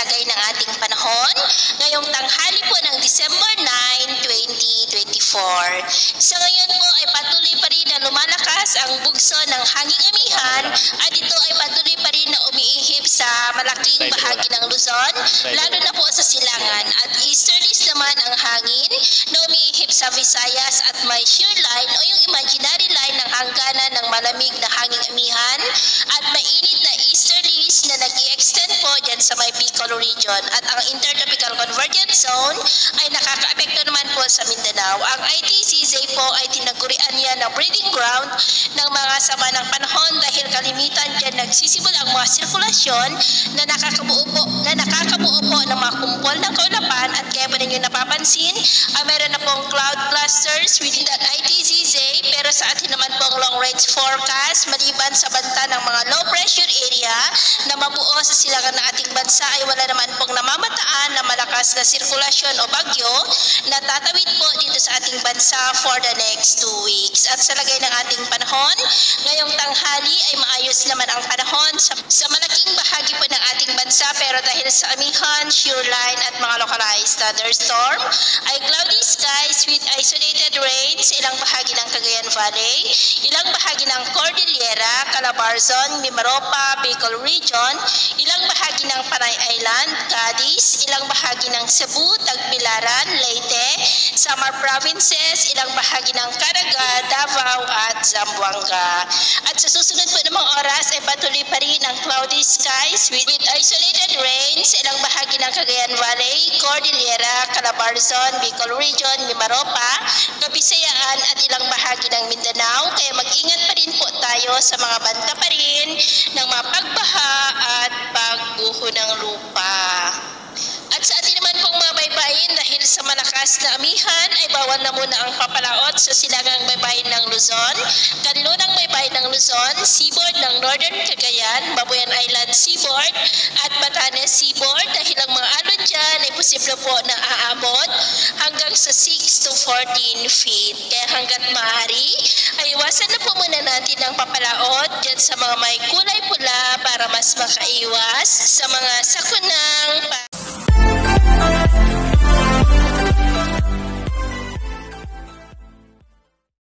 lagay ng ating panahon ngayong tanghali po ng December 9, 2024. Sa ngayon po ay patuloy pa rin na lumalakas ang bugso ng hanging amihan at ito ay patuloy pa rin na umiihip sa malaking bahagi ng Luzon, lalo na po sa silangan, at easterlies naman ang hangin na umiihip sa Visayas at may shear line o yung imaginary line ng hangganan ng malamig na hanging amihan at mainit na easterlies na nag-i-extend po dyan sa may Bicol region, at ang intertropical convergence zone ay nakaka-apekto naman po sa Mindanao. Ang ITCZ po ay tinagurian niya na breeding ground ng mga sama ng panahon dahil kalimitan dyan nagsisimula ang mga sirkulasyon na nakakabuo po ng mga kumpol ng kaulapan, at kaya po ninyo napapansin ay meron na pong cloud clusters within that ITCZ, pero sa atin naman pong long range forecast maliban sa banta ng mga low pressure area na mabuo sa silangan ng ating bansa ay wala naman pong namamataan na malakas na sirkulasyon o bagyo na tatawid po dito sa ating bansa for the next 2 weeks. At sa lagay ng ating panahon, ngayong tanghali ay maayos naman ang panahon sa malaking bahagi po ng ating bansa, pero dahil sa amihan, shear line at mga localized thunderstorm ay cloudy skies with isolated rains sa ilang bahagi ng Cagayan Valley, ilang bahagi ng Cordillera, Calabarzon, Mimaropa, Bicol Region, ilang bahagi ng Panay Island, Cadiz, ilang bahagi ng Cebu, Tagbilaran, Leyte, Samar Provinces, ilang bahagi ng Caraga, Davao at Zamboanga. At sa susunod po ng mga oras ay patuloy pa rin ang cloudy skies with isolated rains, ilang bahagi ng Cagayan Valley, Cordillera, Calabarzon, Bicol Region, Mimaropa, Kabisayaan at ilang bahagi ng Mindanao. Kaya mag-ingat pa rin po tayo sa mga banta pa rin ng mga pagbaha at pagguho ng lupa. At sa atin naman pong mga baybayin, dahil sa malakas na amihan ay bawal na muna ang papalaot sa silangang baybayin ng Luzon, kanlunang baybayin ng Luzon, seaboard ng Northern Cagayan, Babuyan Island Seaboard at Batanes Seaboard, dahil ang mga alon dyan ay posible po na aabot hanggang sa 6 to 14 feet. Kaya hanggat maaari ay iwasan na po muna natin ang papalaot dyan sa mga may kulay pula para mas makaiwas sa mga sakunang